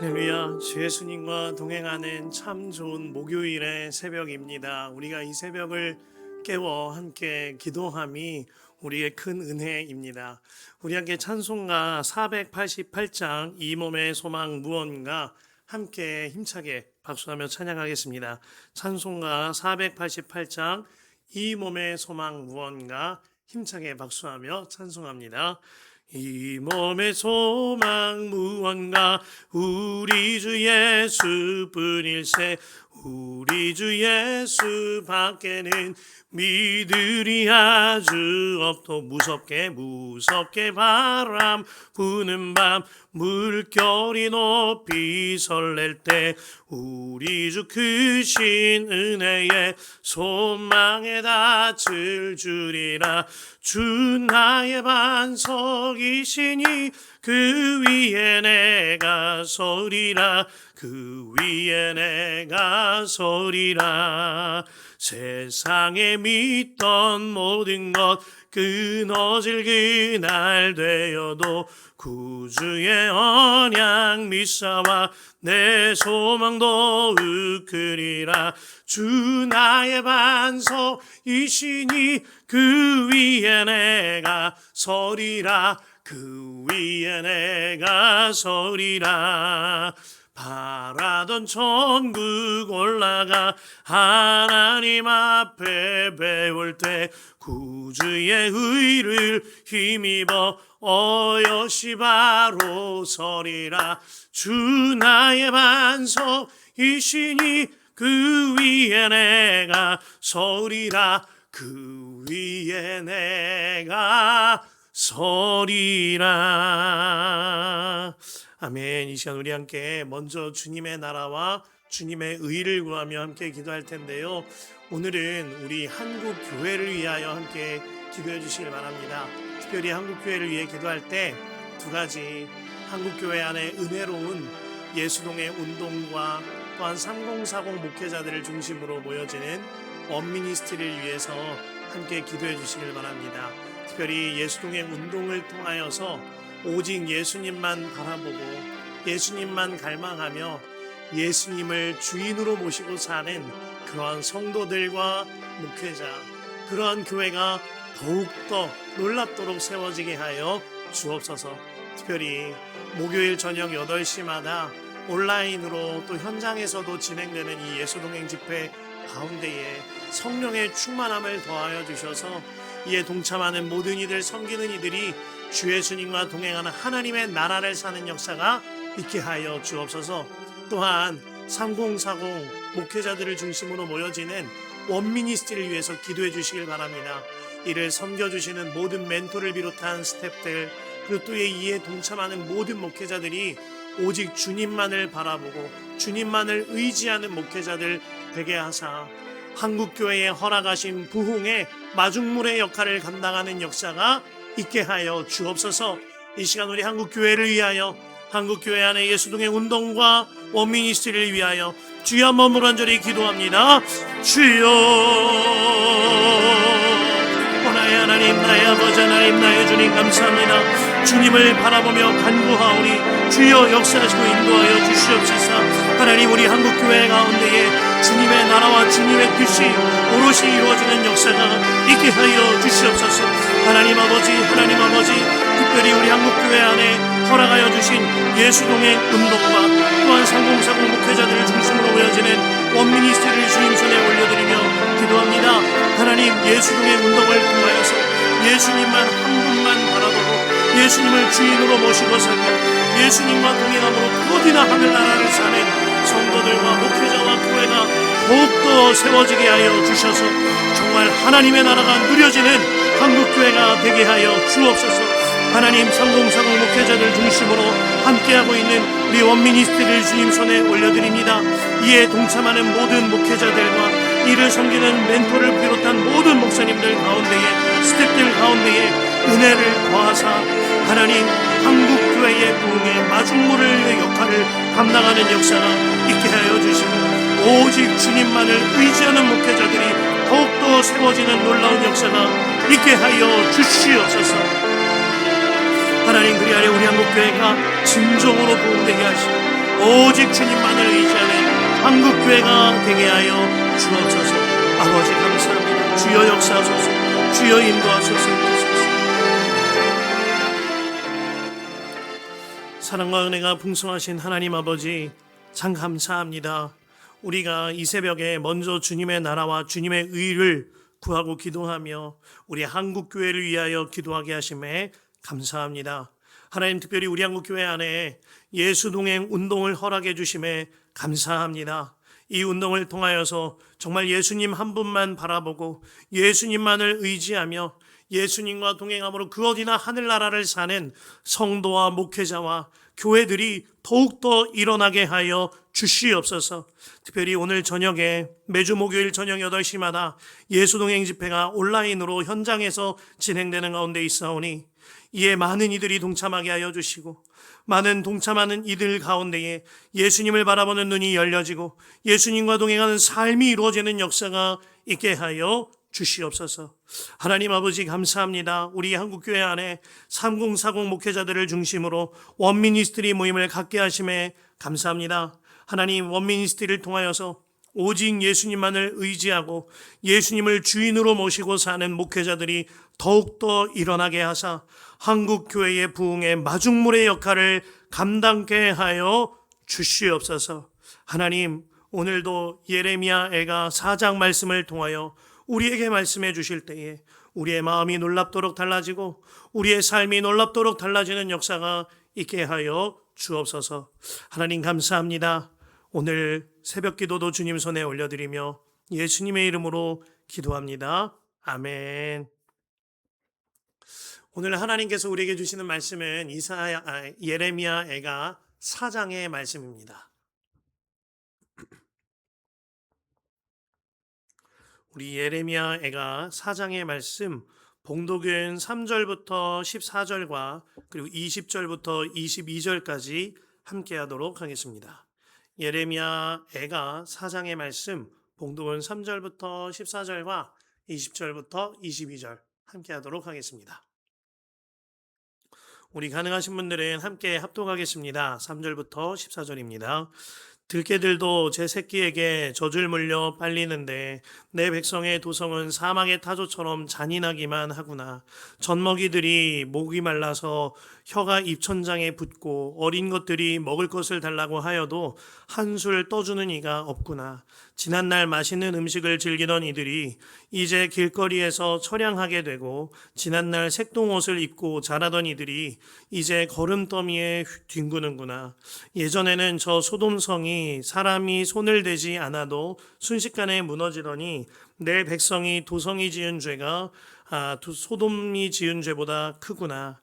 할렐루야, 주 예수님과 동행하는 참 좋은 목요일의 새벽입니다. 우리가 이 새벽을 깨워 함께 기도함이 우리의 큰 은혜입니다. 우리 함께 찬송가 488장 이 몸의 소망 무언가 함께 힘차게 박수하며 찬양하겠습니다. 찬송가 488장 이 몸의 소망 무언가 힘차게 박수하며 찬송합니다. 이 몸의 소망 무언가 우리 주 예수뿐일세. 우리 주 예수 밖에는 믿으리 아주 없도. 무섭게 바람 부는 밤 물결이 높이 설렐 때 우리 주 크신 은혜에 소망에 닿을 줄이라. 주 나의 반석이시니 그 위에 내가 서리라. 그 위에 내가 서리라. 세상에 믿던 모든 것 끊어질 그날 되어도 구주의 언약 믿사와 내 소망도 으크리라. 주 나의 반석이시니 그 위에 내가 서리라. 그 위에 내가 서리라. 바라던 천국 올라가 하나님 앞에 배울 때 구주의 의를 힘입어 어여시 바로 서리라. 주 나의 반석이시니 그 위에 내가 서리라. 그 위에 내가 서리라. 아멘. 이 시간 우리 함께 먼저 주님의 나라와 주님의 의를 구하며 함께 기도할 텐데요. 오늘은 우리 한국 교회를 위하여 함께 기도해 주시길 바랍니다. 특별히 한국 교회를 위해 기도할 때 두 가지, 한국 교회 안에 은혜로운 예수동의 운동과 또한 3040 목회자들을 중심으로 모여지는 원미니스트리를 위해서 함께 기도해 주시길 바랍니다. 특별히 예수동의 운동을 통하여서 오직 예수님만 바라보고 예수님만 갈망하며 예수님을 주인으로 모시고 사는 그러한 성도들과 목회자, 그러한 교회가 더욱더 놀랍도록 세워지게 하여 주옵소서. 특별히 목요일 저녁 8시마다 온라인으로 또 현장에서도 진행되는 이 예수동행 집회 가운데에 성령의 충만함을 더하여 주셔서 이에 동참하는 모든 이들, 섬기는 이들이 주 예수님과 동행하는 하나님의 나라를 사는 역사가 있게 하여 주옵소서. 또한 3040 목회자들을 중심으로 모여지는 원미니스트리를 위해서 기도해 주시길 바랍니다. 이를 섬겨주시는 모든 멘토를 비롯한 스태프들, 그리고 또 이에 동참하는 모든 목회자들이 오직 주님만을 바라보고 주님만을 의지하는 목회자들 되게 하사 한국교회에 허락하신 부흥의 마중물의 역할을 감당하는 역사가 있게 하여 주옵소서. 이 시간 우리 한국교회를 위하여, 한국교회 안에 예수동의 운동과 원미니스트리를 위하여 주여 한번 간절히 기도합니다. 주여, 나의 하나님, 나의 아버지 하나님, 나의 주님 감사합니다. 주님을 바라보며 간구하오니 주여 역사하시고 인도하여 주시옵소서. 하나님, 우리 한국교회 가운데에 주님의 나라와 주님의 뜻이 오롯이 이루어지는 역사가 있게 하여 주시옵소서. 하나님 아버지, 특별히 우리 한국교회 안에 허락하여 주신 예수동의 운동과 또한 3040 목회자들을 중심으로 모여지는 원미니스트리를 주님 손에 올려드리며 기도합니다. 하나님, 예수동의 운동을 통하여서 예수님만 한 분만 바라보고 예수님을 주인으로 모시고 살며 예수님과 동행함으로 어디나 하늘나라를 사는 성도들과 목회자와 교회가 더욱더 세워지게 하여 주셔서 정말 하나님의 나라가 누려지는 한국교회가 되게 하여 주옵소서. 하나님, 3040 목회자들 중심으로 함께하고 있는 우리 원미니스트리를 주님 손에 올려드립니다. 이에 동참하는 모든 목회자들과 이를 섬기는 멘토를 비롯한 모든 목사님들 가운데에, 스태프들 가운데에 은혜를 더하사 하나님, 한국교회의 부흥의 마중물의 역할을 감당하는 역사가 있게 하여 주시고 오직 주님만을 의지하는 목회자들이 더욱더 세워지는 놀라운 역사가 있게 하여 주시옵소서. 하나님, 그리하여 우리 한국교회가 진정으로 부흥되게 하시고 오직 주님만을 의지하는 한국교회가 되게 하여 주옵소서. 아버지 감사합니다. 주여 역사하소서. 주여 인도하소서. 사랑과 은혜가 풍성하신 하나님 아버지, 참 감사합니다. 우리가 이 새벽에 먼저 주님의 나라와 주님의 의를 구하고 기도하며 우리 한국교회를 위하여 기도하게 하심에 감사합니다. 하나님, 특별히 우리 한국교회 안에 예수동행 운동을 허락해 주심에 감사합니다. 이 운동을 통하여서 정말 예수님 한 분만 바라보고 예수님만을 의지하며 예수님과 동행함으로 그 어디나 하늘나라를 사는 성도와 목회자와 교회들이 더욱더 일어나게 하여 주시옵소서. 특별히 오늘 저녁에 매주 목요일 저녁 8시마다 예수동행 집회가 온라인으로 현장에서 진행되는 가운데 있사오니 이에 많은 이들이 동참하게 하여 주시고 많은 동참하는 이들 가운데에 예수님을 바라보는 눈이 열려지고 예수님과 동행하는 삶이 이루어지는 역사가 있게 하여 주시옵소서. 하나님 아버지 감사합니다. 우리 한국교회 안에 3040 목회자들을 중심으로 원미니스트리 모임을 갖게 하심에 감사합니다. 하나님, 원미니스트리를 통하여서 오직 예수님만을 의지하고 예수님을 주인으로 모시고 사는 목회자들이 더욱더 일어나게 하사 한국교회의 부흥의 마중물의 역할을 감당케 하여 주시옵소서. 하나님, 오늘도 예레미야 애가 4장 말씀을 통하여 우리에게 말씀해 주실 때에 우리의 마음이 놀랍도록 달라지고 우리의 삶이 놀랍도록 달라지는 역사가 있게 하여 주옵소서. 하나님 감사합니다. 오늘 새벽 기도도 주님 손에 올려드리며 예수님의 이름으로 기도합니다. 아멘. 오늘 하나님께서 우리에게 주시는 말씀은 예레미야 애가 4장의 말씀입니다. 우리 예레미야 애가 4장의 말씀 봉독은 3절부터 14절과 그리고 20절부터 22절까지 함께 하도록 하겠습니다. 예레미야 애가 4장의 말씀 봉독은 3절부터 14절과 20절부터 22절 함께 하도록 하겠습니다. 우리 가능하신 분들은 함께 합독하겠습니다. 3절부터 14절입니다. 들깨들도 제 새끼에게 젖을 물려 빨리는데 내 백성의 도성은 사막의 타조처럼 잔인하기만 하구나. 젖먹이들이 목이 말라서 혀가 입천장에 붙고 어린 것들이 먹을 것을 달라고 하여도 한술 떠주는 이가 없구나. 지난날 맛있는 음식을 즐기던 이들이 이제 길거리에서 처량하게 되고 지난날 색동옷을 입고 자라던 이들이 이제 거름더미에 뒹구는구나. 예전에는 저 소돔성이 사람이 손을 대지 않아도 순식간에 무너지더니 내 백성이 도성이 지은 죄가 소돔이 지은 죄보다 크구나.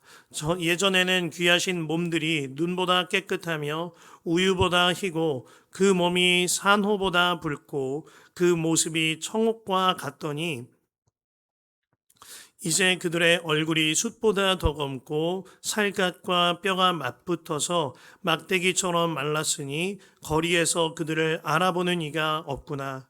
예전에는 귀하신 몸들이 눈보다 깨끗하며 우유보다 희고 그 몸이 산호보다 붉고 그 모습이 청옥과 같더니 이제 그들의 얼굴이 숯보다 더 검고 살갗과 뼈가 맞붙어서 막대기처럼 말랐으니 거리에서 그들을 알아보는 이가 없구나.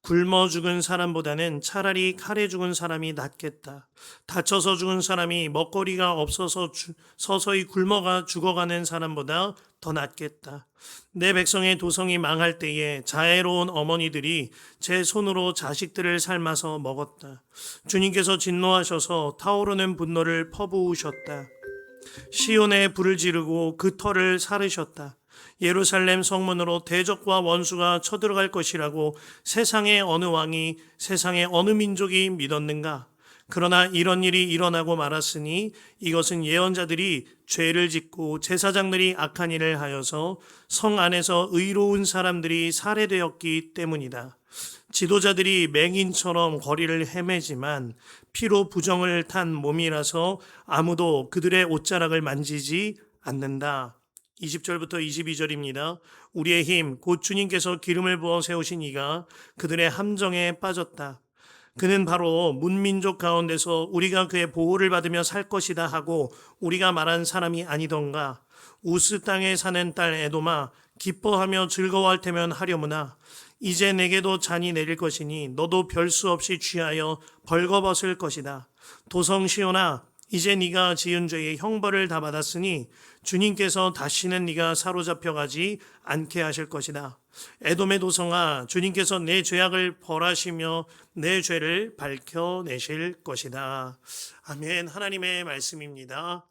굶어 죽은 사람보다는 차라리 칼에 죽은 사람이 낫겠다. 다쳐서 죽은 사람이 먹거리가 없어서 서서히 굶어가 죽어가는 사람보다 더 낫겠다. 내 백성의 도성이 망할 때에 자애로운 어머니들이 제 손으로 자식들을 삶아서 먹었다. 주님께서 진노하셔서 타오르는 분노를 퍼부으셨다. 시온에 불을 지르고 그 터를 사르셨다. 예루살렘 성문으로 대적과 원수가 쳐들어갈 것이라고 세상의 어느 왕이 세상의 어느 민족이 믿었는가? 그러나 이런 일이 일어나고 말았으니 이것은 예언자들이 죄를 짓고 제사장들이 악한 일을 하여서 성 안에서 의로운 사람들이 살해되었기 때문이다. 지도자들이 맹인처럼 거리를 헤매지만 피로 부정을 탄 몸이라서 아무도 그들의 옷자락을 만지지 않는다. 20절부터 22절입니다. 우리의 힘 곧 주님께서 기름을 부어 세우신 이가 그들의 함정에 빠졌다. 그는 바로 문민족 가운데서 우리가 그의 보호를 받으며 살 것이다 하고 우리가 말한 사람이 아니던가. 우스 땅에 사는 딸 에돔아 기뻐하며 즐거워할 테면 하려무나. 이제 내게도 잔이 내릴 것이니 너도 별수 없이 취하여 벌거벗을 것이다. 도성 시온아 이제 네가 지은 죄의 형벌을 다 받았으니 주님께서 다시는 네가 사로잡혀 가지 않게 하실 것이다. 에돔의 도성아, 주님께서 내 죄악을 벌하시며 내 죄를 밝혀내실 것이다. 아멘. 하나님의 말씀입니다.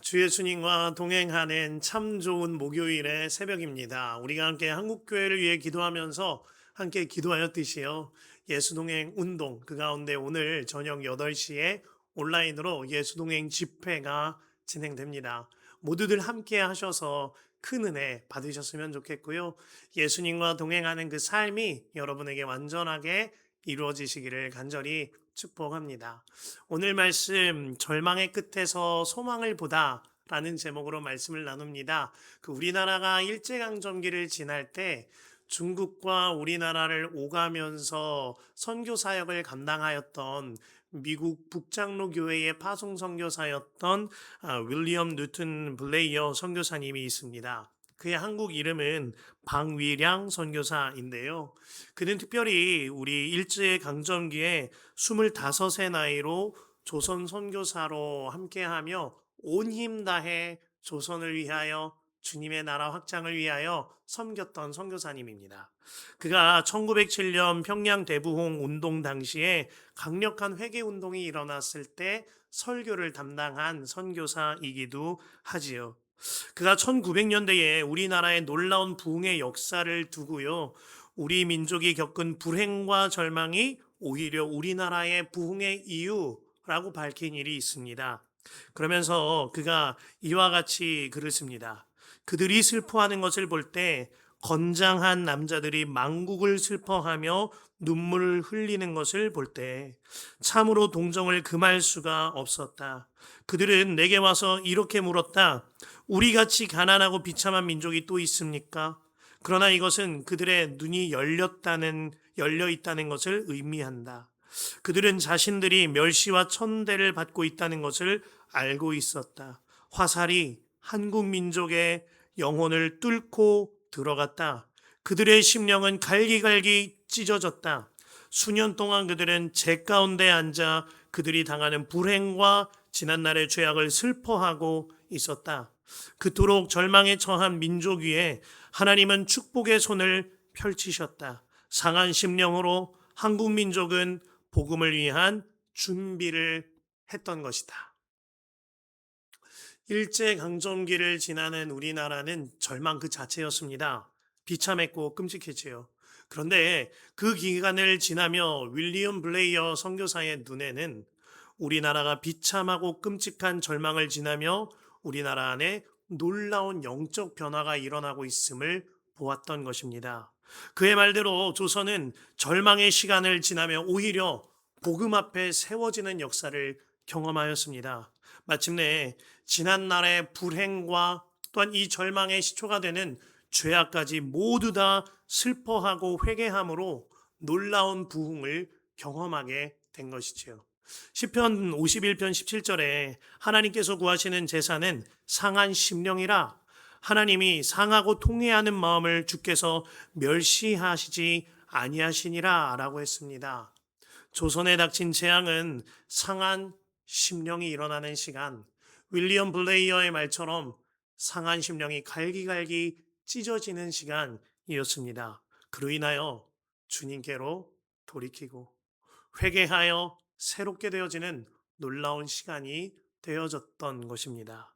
주 예수님과 동행하는 참 좋은 목요일의 새벽입니다. 우리가 함께 한국교회를 위해 기도하면서 함께 기도하였듯이요. 예수동행 운동, 그 가운데 오늘 저녁 8시에 온라인으로 예수동행 집회가 진행됩니다. 모두들 함께 하셔서 큰 은혜 받으셨으면 좋겠고요. 예수님과 동행하는 그 삶이 여러분에게 완전하게 이루어지시기를 간절히 축복합니다. 오늘 말씀 절망의 끝에서 소망을 보다 라는 제목으로 말씀을 나눕니다. 그 우리나라가 일제강점기를 지날 때 중국과 우리나라를 오가면서 선교 사역을 감당하였던 미국 북장로 교회의 파송 선교사였던 윌리엄 뉴튼 블레이어 선교사님이 있습니다. 그의 한국 이름은 방위량 선교사인데요. 그는 특별히 우리 일제 강점기에 25세 나이로 조선 선교사로 함께하며 온 힘 다해 조선을 위하여 주님의 나라 확장을 위하여 섬겼던 선교사님입니다. 그가 1907년 평양 대부홍 운동 당시에 강력한 회개 운동이 일어났을 때 설교를 담당한 선교사이기도 하지요. 그가 1900년대에 우리나라의 놀라운 부흥의 역사를 두고요. 우리 민족이 겪은 불행과 절망이 오히려 우리나라의 부흥의 이유라고 밝힌 일이 있습니다. 그러면서 그가 이와 같이 글을 씁니다. 그들이 슬퍼하는 것을 볼 때 건장한 남자들이 망국을 슬퍼하며 눈물을 흘리는 것을 볼 때 참으로 동정을 금할 수가 없었다. 그들은 내게 와서 이렇게 물었다. 우리같이 가난하고 비참한 민족이 또 있습니까? 그러나 이것은 그들의 눈이 열려 있다는 것을 의미한다. 그들은 자신들이 멸시와 천대를 받고 있다는 것을 알고 있었다. 화살이 한국 민족의 영혼을 뚫고 들어갔다. 그들의 심령은 갈기갈기 찢어졌다. 수년 동안 그들은 재 가운데 앉아 그들이 당하는 불행과 지난날의 죄악을 슬퍼하고 있었다. 그토록 절망에 처한 민족 위에 하나님은 축복의 손을 펼치셨다. 상한 심령으로 한국 민족은 복음을 위한 준비를 했던 것이다. 일제강점기를 지나는 우리나라는 절망 그 자체였습니다. 비참했고 끔찍했지요. 그런데 그 기간을 지나며 윌리엄 블레이어 선교사의 눈에는 우리나라가 비참하고 끔찍한 절망을 지나며 우리나라 안에 놀라운 영적 변화가 일어나고 있음을 보았던 것입니다. 그의 말대로 조선은 절망의 시간을 지나며 오히려 복음 앞에 세워지는 역사를 경험하였습니다. 마침내 지난날의 불행과 또한 이 절망의 시초가 되는 죄악까지 모두 다 슬퍼하고 회개함으로 놀라운 부흥을 경험하게 된 것이지요. 시편 51편 17절에 하나님께서 구하시는 제사는 상한 심령이라 하나님이 상하고 통회하는 마음을 주께서 멸시하시지 아니하시니라 라고 했습니다. 조선에 닥친 재앙은 상한 심령이 일어나는 시간, 윌리엄 블레이어의 말처럼 상한 심령이 갈기갈기 찢어지는 시간이었습니다. 그로 인하여 주님께로 돌이키고 회개하여 새롭게 되어지는 놀라운 시간이 되어졌던 것입니다.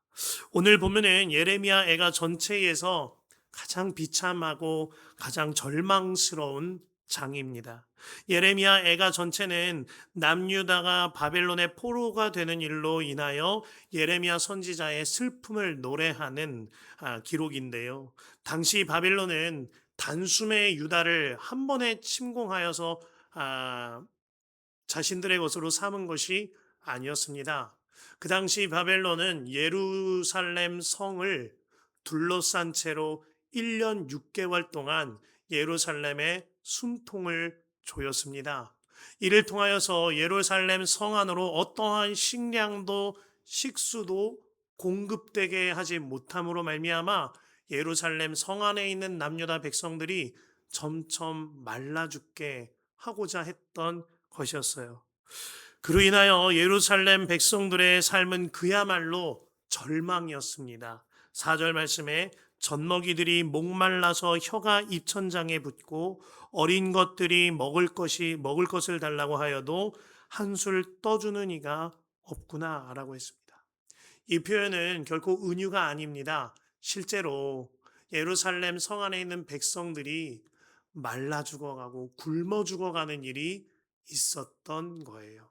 오늘 보면은 예레미야 애가 전체에서 가장 비참하고 가장 절망스러운 장입니다. 예레미야 애가 전체는 남유다가 바벨론의 포로가 되는 일로 인하여 예레미야 선지자의 슬픔을 노래하는 기록인데요. 당시 바벨론은 단숨에 유다를 한 번에 침공하여서 자신들의 것으로 삼은 것이 아니었습니다. 그 당시 바벨론은 예루살렘 성을 둘러싼 채로 1년 6개월 동안 예루살렘에 숨통을 조였습니다. 이를 통하여서 예루살렘 성 안으로 어떠한 식량도 식수도 공급되게 하지 못함으로 말미암아 예루살렘 성 안에 있는 남유다 백성들이 점점 말라 죽게 하고자 했던 것이었어요. 그로 인하여 예루살렘 백성들의 삶은 그야말로 절망이었습니다. 4절 말씀에 젖먹이들이 목말라서 혀가 입천장에 붙고 어린 것들이 먹을 것을 달라고 하여도 한술 떠주는 이가 없구나라고 했습니다. 이 표현은 결코 은유가 아닙니다. 실제로 예루살렘 성 안에 있는 백성들이 말라 죽어가고 굶어 죽어가는 일이 있었던 거예요.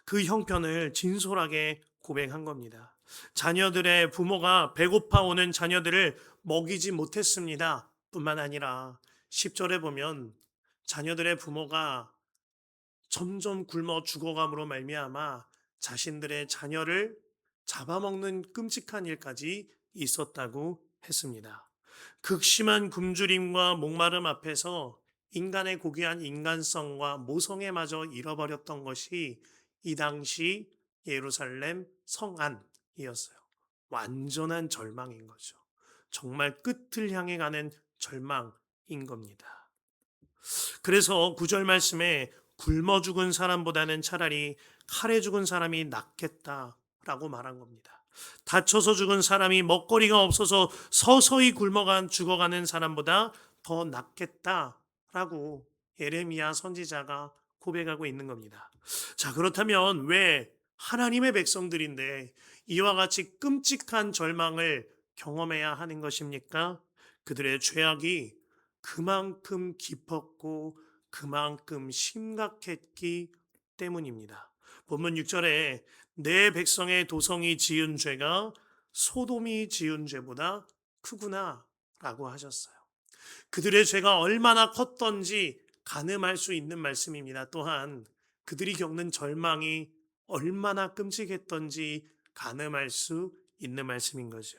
그 형편을 진솔하게 고백한 겁니다. 자녀들의 부모가 배고파 오는 자녀들을 먹이지 못했습니다. 뿐만 아니라 10절에 보면 자녀들의 부모가 점점 굶어 죽어감으로 말미암아 자신들의 자녀를 잡아먹는 끔찍한 일까지 있었다고 했습니다. 극심한 굶주림과 목마름 앞에서 인간의 고귀한 인간성과 모성애마저 잃어버렸던 것이 이 당시 예루살렘 성안이었어요. 완전한 절망인 거죠. 정말 끝을 향해 가는 절망인 겁니다. 그래서 9절 말씀에 굶어 죽은 사람보다는 차라리 칼에 죽은 사람이 낫겠다라고 말한 겁니다. 다쳐서 죽은 사람이 먹거리가 없어서 서서히 죽어가는 사람보다 더 낫겠다라고 예레미야 선지자가 고백하고 있는 겁니다. 자, 그렇다면 왜 하나님의 백성들인데 이와 같이 끔찍한 절망을 경험해야 하는 것입니까? 그들의 죄악이 그만큼 깊었고 그만큼 심각했기 때문입니다. 본문 6절에 내 백성의 도성이 지은 죄가 소돔이 지은 죄보다 크구나 라고 하셨어요. 그들의 죄가 얼마나 컸던지 가늠할 수 있는 말씀입니다. 또한 그들이 겪는 절망이 얼마나 끔찍했던지 가늠할 수 있는 말씀인 거죠.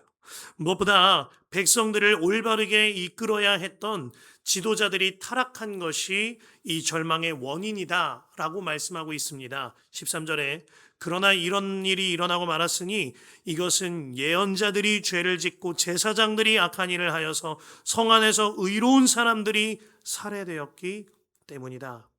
무엇보다 백성들을 올바르게 이끌어야 했던 지도자들이 타락한 것이 이 절망의 원인이다 라고 말씀하고 있습니다. 13절에 그러나 이런 일이 일어나고 말았으니 이것은 예언자들이 죄를 짓고 제사장들이 악한 일을 하여서 성 안에서 의로운 사람들이 살해되었기 때문이다.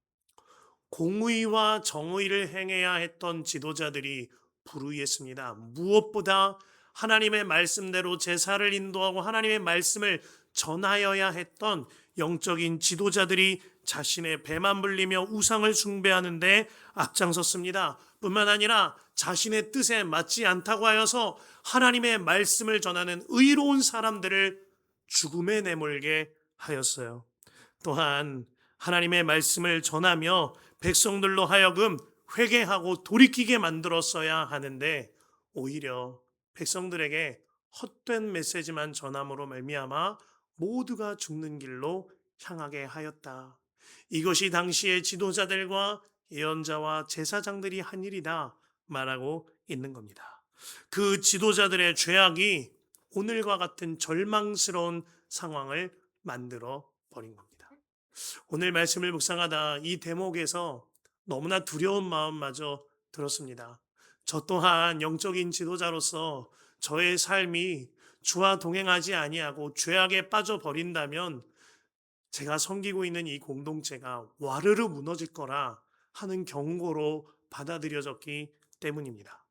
공의와 정의를 행해야 했던 지도자들이 불의했습니다. 무엇보다 하나님의 말씀대로 제사를 인도하고 하나님의 말씀을 전하여야 했던 영적인 지도자들이 자신의 배만 불리며 우상을 숭배하는데 앞장섰습니다. 뿐만 아니라 자신의 뜻에 맞지 않다고 하여서 하나님의 말씀을 전하는 의로운 사람들을 죽음에 내몰게 하였어요. 또한 하나님의 말씀을 전하며 백성들로 하여금 회개하고 돌이키게 만들었어야 하는데 오히려 백성들에게 헛된 메시지만 전함으로 말미암아 모두가 죽는 길로 향하게 하였다. 이것이 당시의 지도자들과 예언자와 제사장들이 한 일이다 말하고 있는 겁니다. 그 지도자들의 죄악이 오늘과 같은 절망스러운 상황을 만들어 버린 겁니다. 오늘 말씀을 묵상하다 이 대목에서 너무나 두려운 마음마저 들었습니다. 저 또한 영적인 지도자로서 저의 삶이 주와 동행하지 아니하고 죄악에 빠져 버린다면 제가 섬기고 있는 이 공동체가 와르르 무너질 거라 하는 경고로 받아들여졌기 때문입니다.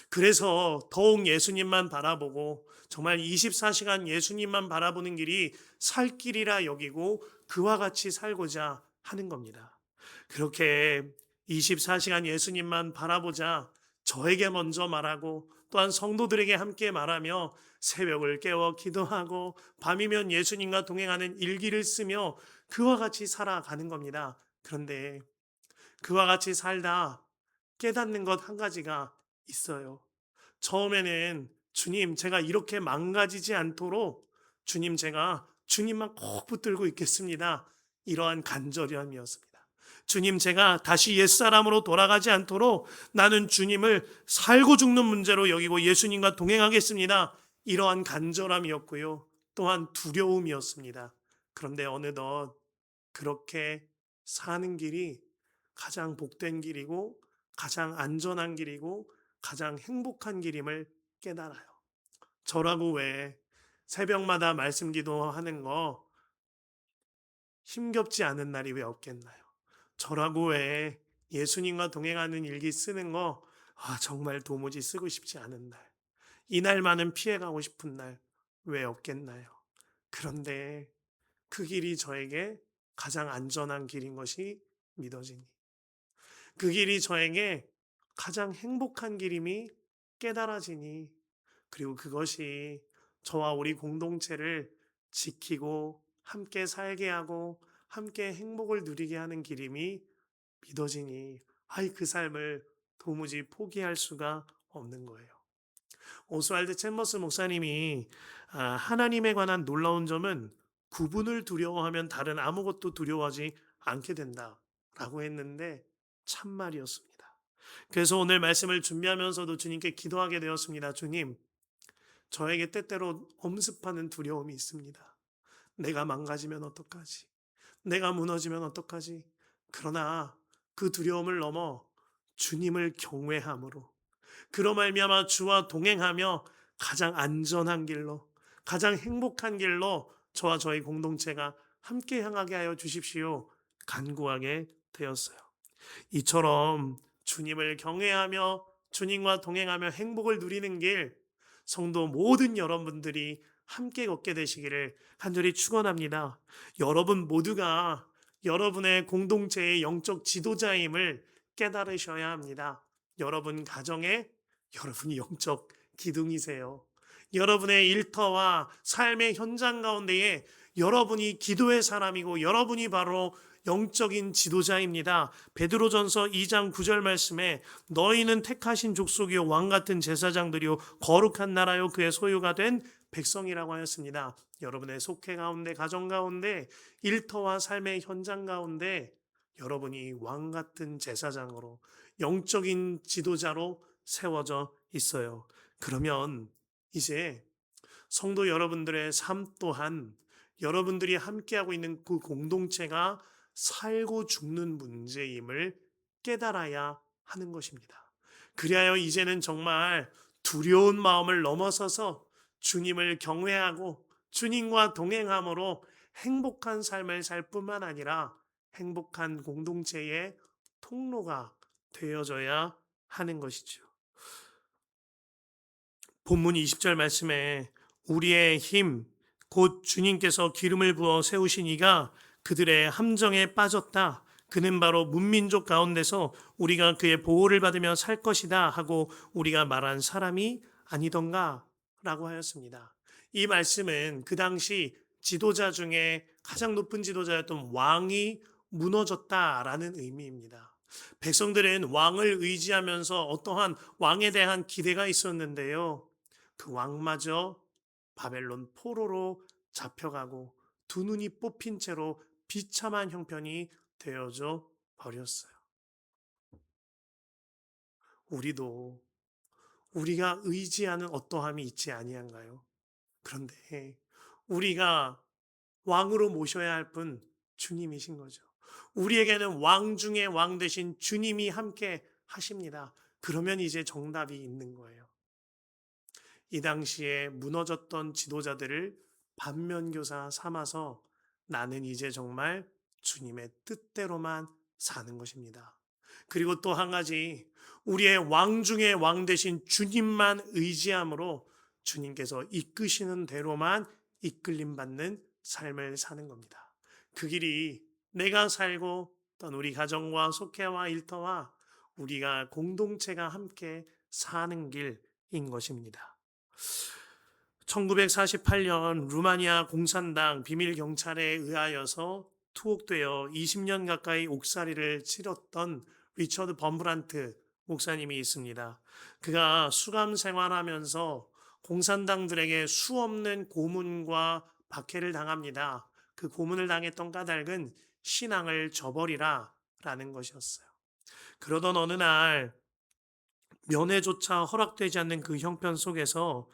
그래서 더욱 예수님만 바라보고 정말 24시간 예수님만 바라보는 길이 살 길이라 여기고 그와 같이 살고자 하는 겁니다. 그렇게 24시간 예수님만 바라보자 저에게 먼저 말하고 또한 성도들에게 함께 말하며 새벽을 깨워 기도하고 밤이면 예수님과 동행하는 일기를 쓰며 그와 같이 살아가는 겁니다. 그런데 그와 같이 살다 깨닫는 것 한 가지가 있어요. 처음에는 주님, 제가 이렇게 망가지지 않도록 주님, 제가 주님만 꼭 붙들고 있겠습니다. 이러한 간절함이었습니다. 주님, 제가 다시 옛사람으로 돌아가지 않도록 나는 주님을 살고 죽는 문제로 여기고 예수님과 동행하겠습니다. 이러한 간절함이었고요. 또한 두려움이었습니다. 그런데 어느덧 그렇게 사는 길이 가장 복된 길이고 가장 안전한 길이고 가장 행복한 길임을 깨달아요. 저라고 왜 새벽마다 말씀 기도하는 거 힘겹지 않은 날이 왜 없겠나요? 저라고 왜 예수님과 동행하는 일기 쓰는 거 정말 도무지 쓰고 싶지 않은 날. 이날만은 피해가고 싶은 날 왜 없겠나요? 그런데 그 길이 저에게 가장 안전한 길인 것이 믿어지니. 그 길이 저에게 가장 행복한 길임이 깨달아지니. 그리고 그것이 저와 우리 공동체를 지키고 함께 살게 하고 함께 행복을 누리게 하는 길임이 믿어지니. 그 삶을 도무지 포기할 수가 없는 거예요. 오스왈드 챔버스 목사님이 하나님에 관한 놀라운 점은 구분을 두려워하면 다른 아무것도 두려워하지 않게 된다라고 했는데 참말이었습니다. 그래서 오늘 말씀을 준비하면서도 주님께 기도하게 되었습니다. 주님, 저에게 때때로 엄습하는 두려움이 있습니다. 내가 망가지면 어떡하지? 내가 무너지면 어떡하지? 그러나 그 두려움을 넘어 주님을 경외함으로 그로 말미암아 주와 동행하며 가장 안전한 길로 가장 행복한 길로 저와 저희 공동체가 함께 향하게 하여 주십시오. 간구하게 되었어요. 이처럼 주님을 경외하며 주님과 동행하며 행복을 누리는 길 성도 모든 여러분들이 함께 걷게 되시기를 간절히 축원합니다. 여러분 모두가 여러분의 공동체의 영적 지도자임을 깨달으셔야 합니다. 여러분 가정에 여러분이 영적 기둥이세요. 여러분의 일터와 삶의 현장 가운데에 여러분이 기도의 사람이고 여러분이 바로 영적인 지도자입니다. 베드로전서 2장 9절 말씀에 너희는 택하신 족속이요 왕 같은 제사장들이요 거룩한 나라요 그의 소유가 된 백성이라고 하였습니다. 여러분의 속해 가운데 가정 가운데 일터와 삶의 현장 가운데 여러분이 왕 같은 제사장으로 영적인 지도자로 세워져 있어요. 그러면 이제 성도 여러분들의 삶 또한 여러분들이 함께하고 있는 그 공동체가 살고 죽는 문제임을 깨달아야 하는 것입니다. 그리하여 이제는 정말 두려운 마음을 넘어서서 주님을 경외하고 주님과 동행함으로 행복한 삶을 살 뿐만 아니라 행복한 공동체의 통로가 되어져야 하는 것이죠. 본문 20절 말씀에 우리의 힘, 곧 주님께서 기름을 부어 세우신 이가 그들의 함정에 빠졌다. 그는 바로 문민족 가운데서 우리가 그의 보호를 받으며 살 것이다 하고 우리가 말한 사람이 아니던가 라고 하였습니다. 이 말씀은 그 당시 지도자 중에 가장 높은 지도자였던 왕이 무너졌다라는 의미입니다. 백성들은 왕을 의지하면서 어떠한 왕에 대한 기대가 있었는데요. 그 왕마저 바벨론 포로로 잡혀가고 두 눈이 뽑힌 채로 비참한 형편이 되어져 버렸어요. 우리도 우리가 의지하는 어떠함이 있지 아니한가요? 그런데 우리가 왕으로 모셔야 할 분 주님이신 거죠. 우리에게는 왕 중에 왕 되신 주님이 함께 하십니다. 그러면 이제 정답이 있는 거예요. 이 당시에 무너졌던 지도자들을 반면교사 삼아서 나는 이제 정말 주님의 뜻대로만 사는 것입니다. 그리고 또 한 가지, 우리의 왕 중에 왕 되신 주님만 의지함으로 주님께서 이끄시는 대로만 이끌림 받는 삶을 사는 겁니다. 그 길이 내가 살고 또 우리 가정과 속해와 일터와 우리가 공동체가 함께 사는 길인 것입니다. 1948년 루마니아 공산당 비밀 경찰에 의하여서 투옥되어 20년 가까이 옥살이를 치렀던 리처드 범브란트 목사님이 있습니다. 그가 수감 생활하면서 공산당들에게 수없는 고문과 박해를 당합니다. 그 고문을 당했던 까닭은 신앙을 저버리라 라는 것이었어요. 그러던 어느 날 면회조차 허락되지 않는 그 형편 속에서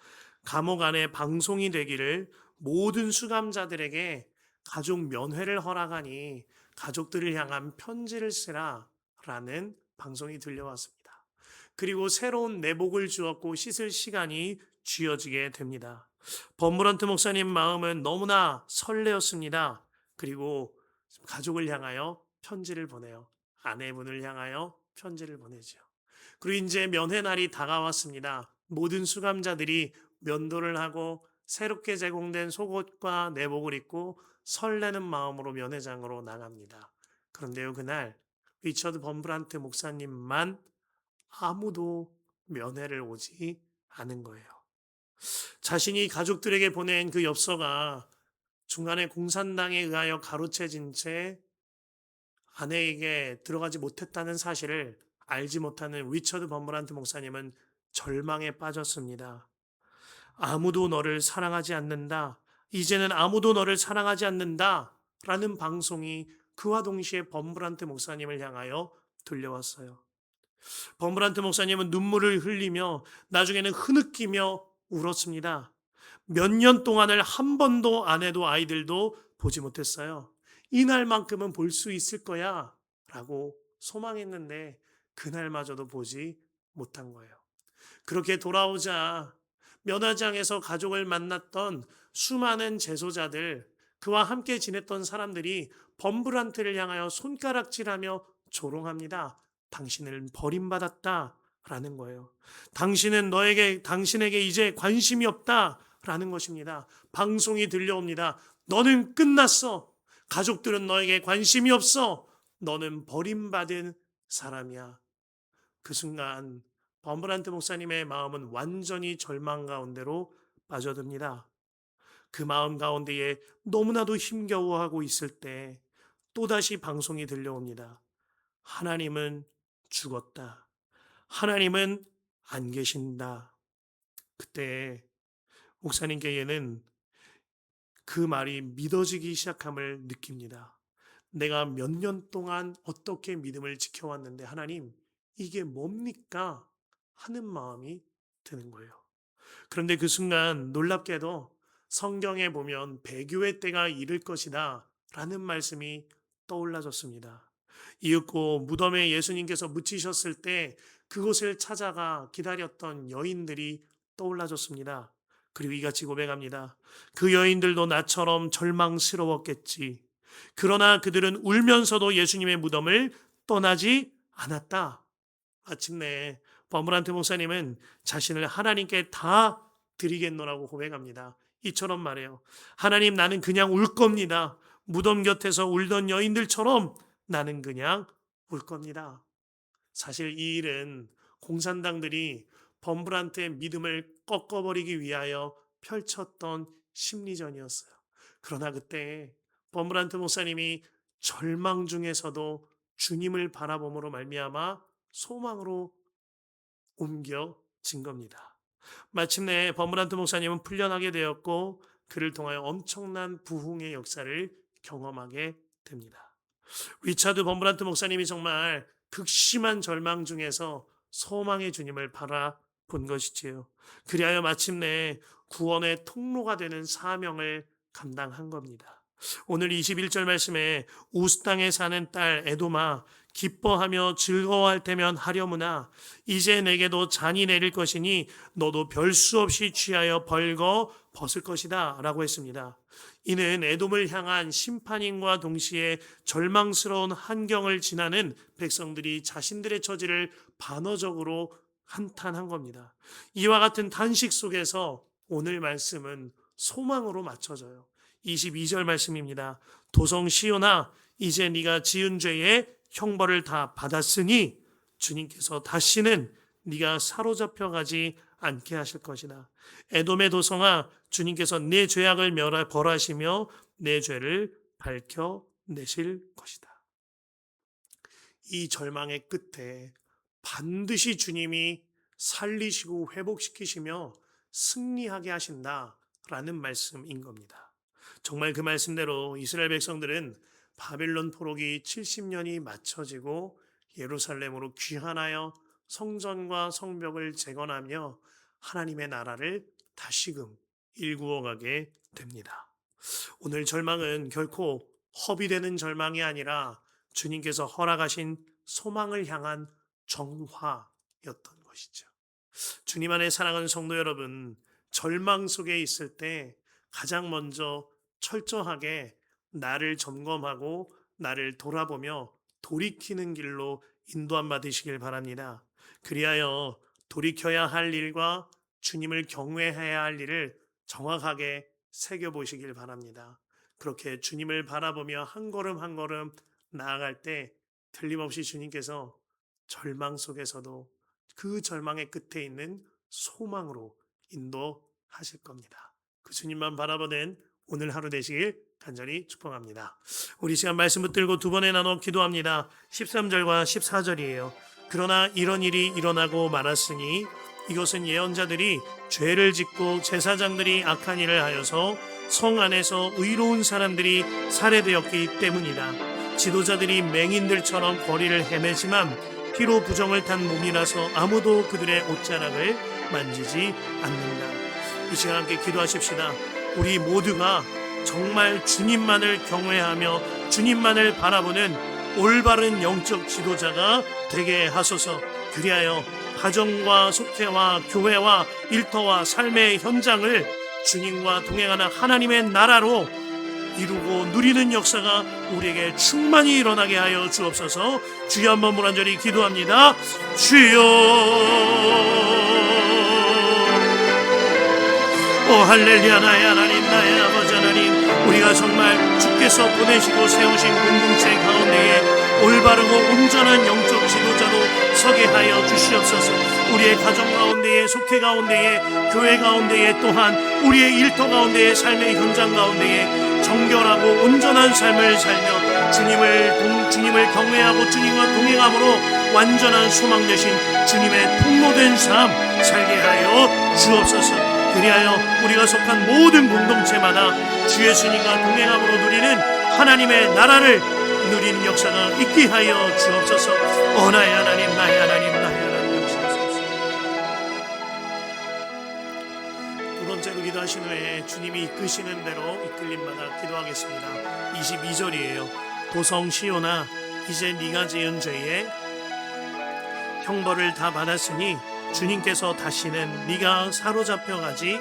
감옥 안에 방송이 되기를 모든 수감자들에게 가족 면회를 허락하니 가족들을 향한 편지를 쓰라 라는 방송이 들려왔습니다. 그리고 새로운 내복을 주었고 씻을 시간이 쥐어지게 됩니다. 범브런트 목사님 마음은 너무나 설레었습니다. 그리고 가족을 향하여 편지를 보내요. 아내분을 향하여 편지를 보내죠. 그리고 이제 면회 날이 다가왔습니다. 모든 수감자들이 면도를 하고 새롭게 제공된 속옷과 내복을 입고 설레는 마음으로 면회장으로 나갑니다. 그런데요, 그날 리처드 범브란트 목사님만 아무도 면회를 오지 않은 거예요. 자신이 가족들에게 보낸 그 엽서가 중간에 공산당에 의하여 가로채진 채 아내에게 들어가지 못했다는 사실을 알지 못하는 리처드 범브란트 목사님은 절망에 빠졌습니다. 아무도 너를 사랑하지 않는다. 이제는 아무도 너를 사랑하지 않는다. 라는 방송이 그와 동시에 범브란트 목사님을 향하여 들려왔어요. 범브란트 목사님은 눈물을 흘리며 나중에는 흐느끼며 울었습니다. 몇 년 동안을 한 번도 아내도 아이들도 보지 못했어요. 이날만큼은 볼 수 있을 거야 라고 소망했는데 그날마저도 보지 못한 거예요. 그렇게 돌아오자 면회장에서 가족을 만났던 수많은 재소자들, 그와 함께 지냈던 사람들이 범브란트를 향하여 손가락질하며 조롱합니다. 당신은 버림받았다 라는 거예요. 당신에게 이제 관심이 없다 라는 것입니다. 방송이 들려옵니다. 너는 끝났어. 가족들은 너에게 관심이 없어. 너는 버림받은 사람이야. 그 순간 범브란트 목사님의 마음은 완전히 절망 가운데로 빠져듭니다. 그 마음 가운데에 너무나도 힘겨워하고 있을 때 또다시 방송이 들려옵니다. 하나님은 죽었다. 하나님은 안 계신다. 그때 목사님께는 그 말이 믿어지기 시작함을 느낍니다. 내가 몇 년 동안 어떻게 믿음을 지켜왔는데 하나님, 이게 뭡니까? 하는 마음이 드는 거예요. 그런데 그 순간 놀랍게도 성경에 보면 배교의 때가 이를 것이다 라는 말씀이 떠올라졌습니다. 이윽고 무덤에 예수님께서 묻히셨을 때 그곳을 찾아가 기다렸던 여인들이 떠올라졌습니다. 그리고 이같이 고백합니다. 그 여인들도 나처럼 절망스러웠겠지. 그러나 그들은 울면서도 예수님의 무덤을 떠나지 않았다. 마침내 버무란트 목사님은 자신을 하나님께 다 드리겠노라고 고백합니다. 이처럼 말해요. 하나님, 나는 그냥 울 겁니다. 무덤 곁에서 울던 여인들처럼 나는 그냥 울 겁니다. 사실 이 일은 공산당들이 범브란트의 믿음을 꺾어버리기 위하여 펼쳤던 심리전이었어요. 그러나 그때 범브란트 목사님이 절망 중에서도 주님을 바라봄으로 말미암아 소망으로 옮겨진 겁니다. 마침내 범브란트 목사님은 풀려나게 되었고 그를 통하여 엄청난 부흥의 역사를 경험하게 됩니다. 리차드 범브란트 목사님이 정말 극심한 절망 중에서 소망의 주님을 바라본 것이지요. 그리하여 마침내 구원의 통로가 되는 사명을 감당한 겁니다. 오늘 21절 말씀에 우스 땅에 사는 딸 에도마 기뻐하며 즐거워할 때면 하려무나 이제 내게도 잔이 내릴 것이니 너도 별 수 없이 취하여 벌거 벗을 것이다 라고 했습니다. 이는 에돔을 향한 심판인과 동시에 절망스러운 환경을 지나는 백성들이 자신들의 처지를 반어적으로 한탄한 겁니다. 이와 같은 단식 속에서 오늘 말씀은 소망으로 맞춰져요. 22절 말씀입니다. 도성 시온아, 이제 네가 지은 죄의 형벌을 다 받았으니 주님께서 다시는 네가 사로잡혀 가지 않게 하실 것이다. 에돔의 도성아, 주님께서 내 죄악을 벌하시며 내 죄를 밝혀내실 것이다. 이 절망의 끝에 반드시 주님이 살리시고 회복시키시며 승리하게 하신다라는 말씀인 겁니다. 정말 그 말씀대로 이스라엘 백성들은 바벨론 포로기 70년이 맞춰지고 예루살렘으로 귀환하여 성전과 성벽을 재건하며 하나님의 나라를 다시금 일구어가게 됩니다. 오늘 절망은 결코 허비되는 절망이 아니라 주님께서 허락하신 소망을 향한 정화였던 것이죠. 주님 안에 사랑하는 성도 여러분, 절망 속에 있을 때 가장 먼저 철저하게 나를 점검하고 나를 돌아보며 돌이키는 길로 인도함 받으시길 바랍니다. 그리하여 돌이켜야 할 일과 주님을 경외해야 할 일을 정확하게 새겨보시길 바랍니다. 그렇게 주님을 바라보며 한 걸음 한 걸음 나아갈 때 틀림없이 주님께서 절망 속에서도 그 절망의 끝에 있는 소망으로 인도하실 겁니다. 그 주님만 바라보는 오늘 하루 되시길 간절히 축복합니다. 우리 시간 말씀 붙들고 두 번에 나눠 기도합니다. 13절과 14절이에요. 그러나 이런 일이 일어나고 말았으니 이것은 예언자들이 죄를 짓고 제사장들이 악한 일을 하여서 성 안에서 의로운 사람들이 살해되었기 때문이다. 지도자들이 맹인들처럼 거리를 헤매지만 피로 부정을 탄 몸이라서 아무도 그들의 옷자락을 만지지 않는다. 이 시간 함께 기도하십시다. 우리 모두가 정말 주님만을 경외하며 주님만을 바라보는 올바른 영적 지도자가 되게 하소서. 그리하여 가정과 속회와 교회와 일터와 삶의 현장을 주님과 동행하는 하나님의 나라로 이루고 누리는 역사가 우리에게 충만히 일어나게 하여 주옵소서. 주여 한번 무난절히 기도합니다. 주여, 오 할렐루야. 나의 하나님, 나의 아버지 하나님, 우리가 정말 주께서 보내시고 세우신 공동체 가운데에 올바르고 온전한 영적 지도자로 서게 하여 주시옵소서. 우리의 가정 가운데에, 속회 가운데에, 교회 가운데에, 또한 우리의 일터 가운데에, 삶의 현장 가운데에 정결하고 온전한 삶을 살며 주님을 경외하고 주님과 동행함으로 완전한 소망 되신 주님의 통로된 삶 살게 하여 주옵소서. 그리하여 우리가 속한 모든 공동체마다 주 예수님과 동행함으로 누리는 하나님의 나라를 누리는 역사가 있게 하여 주옵소서. 나의 하나님, 나의 하나님, 나의 하나님 주옵소서. 두 번째로 기도하신 후에 주님이 이끄시는 대로 이끌림마다 기도하겠습니다. 22절이에요. 도성 시온아, 이제 네가 지은 죄에 형벌을 다 받았으니 주님께서 다시는 네가 사로잡혀 가지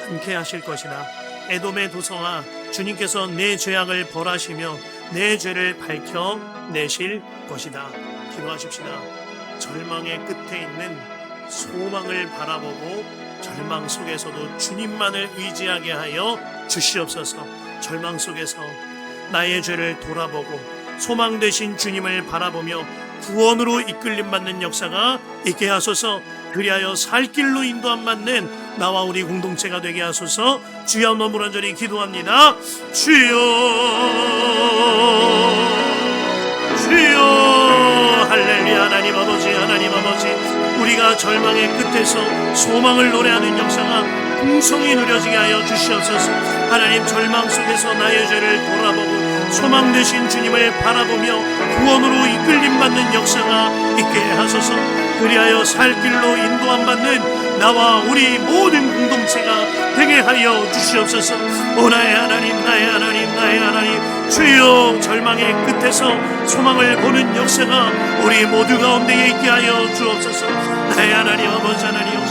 않게 하실 것이다. 에돔의 도성아, 주님께서 내 죄악을 벌하시며 내 죄를 밝혀내실 것이다. 기도하십시다. 절망의 끝에 있는 소망을 바라보고 절망 속에서도 주님만을 의지하게 하여 주시옵소서. 절망 속에서 나의 죄를 돌아보고 소망 되신 주님을 바라보며 구원으로 이끌림 받는 역사가 있게 하소서. 그리하여 살 길로 인도함 받는 나와 우리 공동체가 되게 하소서. 주여 한번 무난절히 기도합니다. 주여, 주여, 할렐루야. 하나님 아버지, 하나님 아버지, 우리가 절망의 끝에서 소망을 노래하는 역사가 풍성히 누려지게 하여 주시옵소서. 하나님, 절망 속에서 나의 죄를 돌아보고 소망 되신 주님을 바라보며 구원으로 이끌림 받는 역사가 있게 하소서. 그리하여 살 길로 인도함 받는 나와 우리 모든 공동체가 되게 하여 주시옵소서. 나의 하나님, 나의 하나님, 나의 하나님, 주여, 절망의 끝에서 소망을 보는 역사가 우리 모두 가운데에 있게 하여 주옵소서. 나의 하나님, 아버지 하나님,